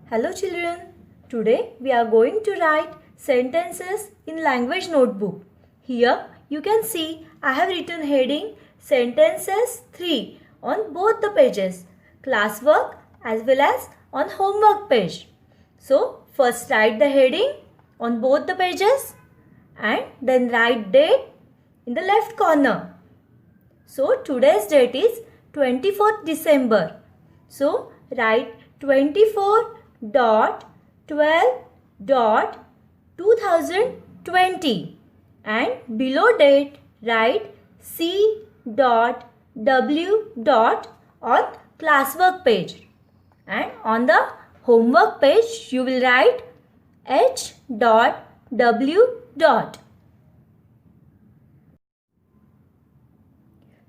Hello children, today we are going to write sentences in language notebook. Here you can see I have written heading sentences 3 on both the pages, classwork as well as on homework page. So first write the heading on both the pages and then write date in the left corner. So today's date is 24th December. So write 24.12.2020 and below date write C.W. on classwork page, and on the homework page you will write H.W.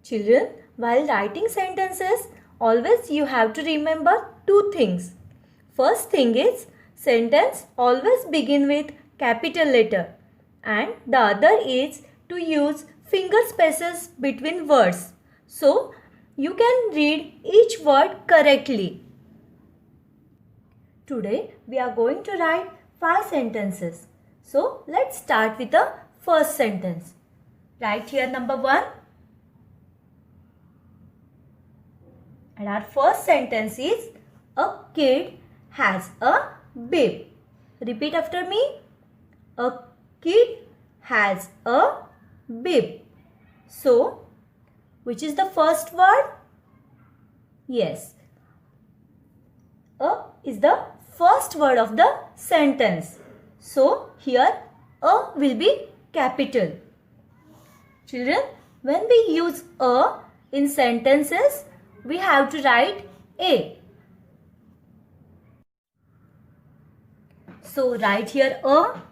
Children, while writing sentences, always you have to remember two things. First thing is, sentence always begin with capital letter, and the other is to use finger spaces between words, so you can read each word correctly. Today we are going to write 5 sentences. So let's start with the first sentence. Write here number 1. And our first sentence is, a kid has a bib. Repeat after me. A kid has a bib. So, which is the first word? Yes. A is the first word of the sentence. So, here a will be capital. Children, when we use a in sentences, we have to write A. So write here a.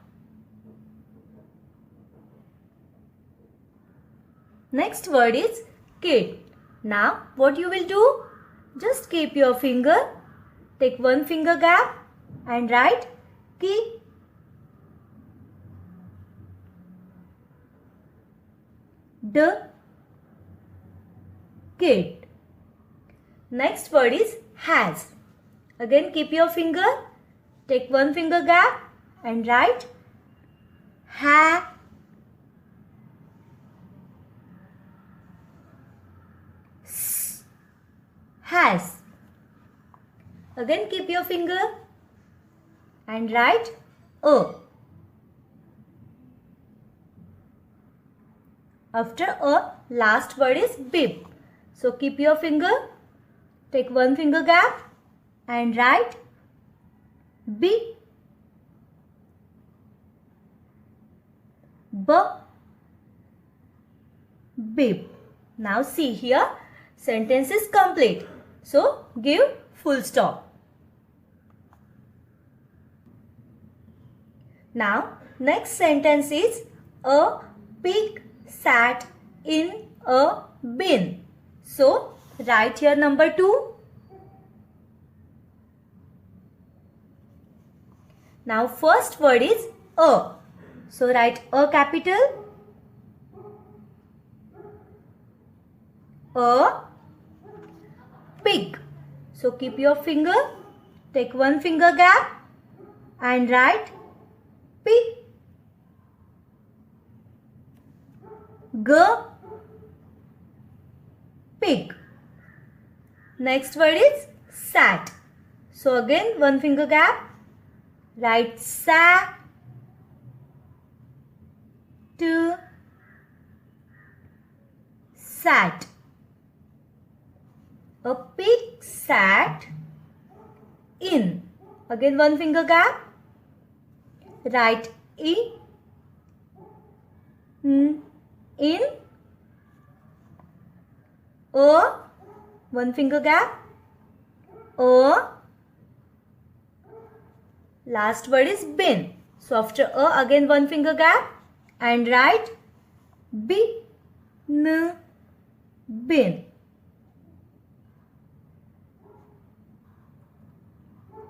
Next word is kid. Now what you will do? Just keep your finger, take one finger gap and write ki. D. Kid. Next word is has. Again keep your finger, take one finger gap and write ha. S. Has. Again keep your finger and write a. After a, last word is bib. So keep your finger, take one finger gap and write B. B. Bib. Now see here, sentence is complete. So give full stop. Now next sentence is, a pig sat in a bin. So write here number 2. Now first word is a. So write a capital. A pig. So keep your finger, take one finger gap and write P. G. Pig. Next word is sat. So again one finger gap, write sa. To. Sat. A pig sat in. Again one finger gap, write E. In. A. One finger gap. A. Last word is bin. So after a, again one finger gap and write B. N. Bin.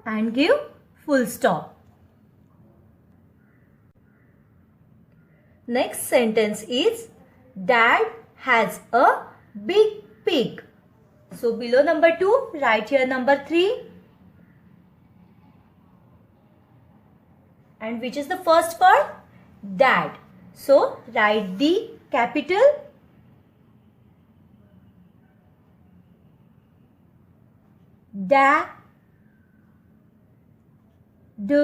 And give full stop. Next sentence is, Dad has a big pig. So below number 2, write here number 3. And which is the first word? Dad. So write the capital Da, D,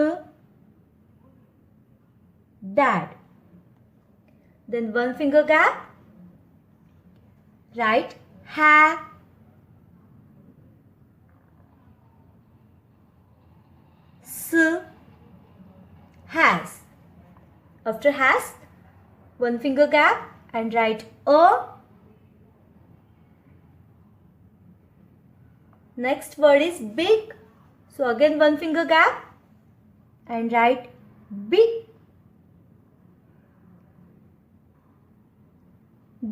Dad. Then one finger gap. Write Ha, S, has. After has, one finger gap and write A. Next word is big. So again one finger gap and write big.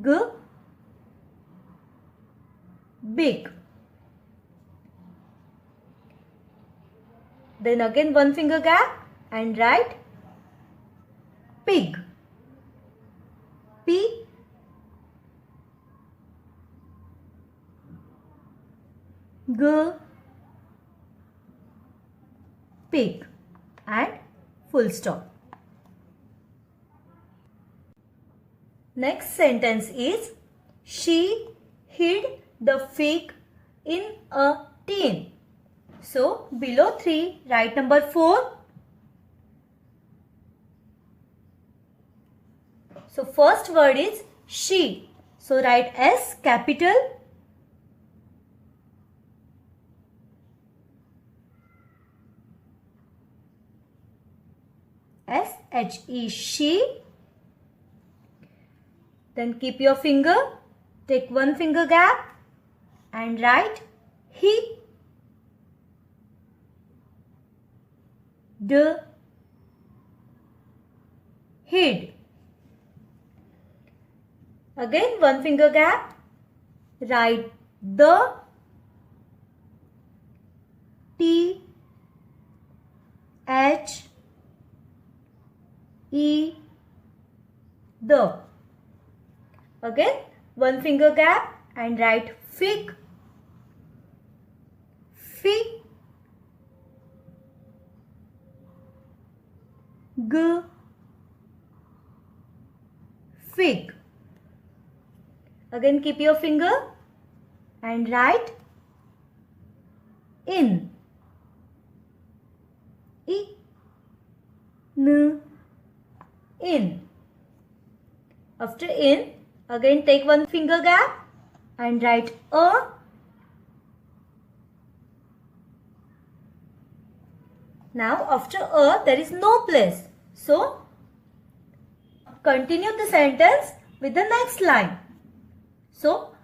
G, big. Then again one finger gap and write pig. P, G, pig, and full stop. Next sentence is she hid the fig in a tin. So below 3 write number 4. So first word is she. So write S capital. S-H-E, she. Then keep your finger, take one finger gap and write he. D, hid. Again one finger gap, write the. T, H, E, the. Again one finger gap and write fig. Fig. G, fig. Again keep your finger and write in. I, N, in. After in, again take one finger gap and write A. Now after A there is no place. So continue the sentence with the next line. So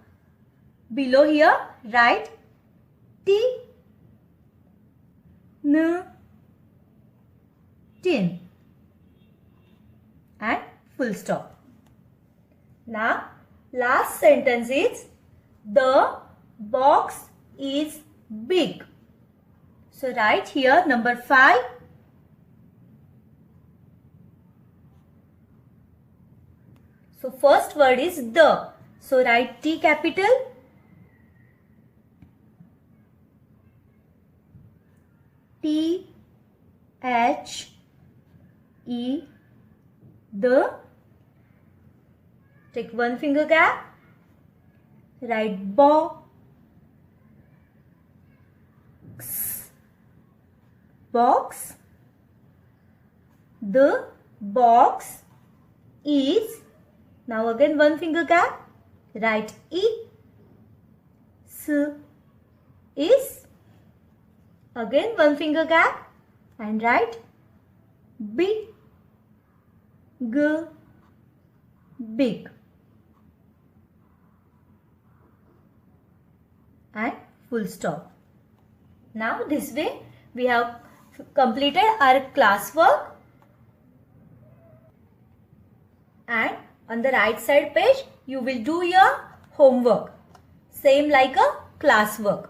below here write T, N, tin, and full stop. Now last sentence is the box is big. So write here number 5. So first word is the. So write T capital. T, H, E, the. Take one finger gap. Write box. Box. The box is. Now again one finger gap. Write E. S is. Again one finger gap and write B. G, big, and full stop. Now this way we have completed our classwork, and on the right side page you will do your homework, same like a classwork.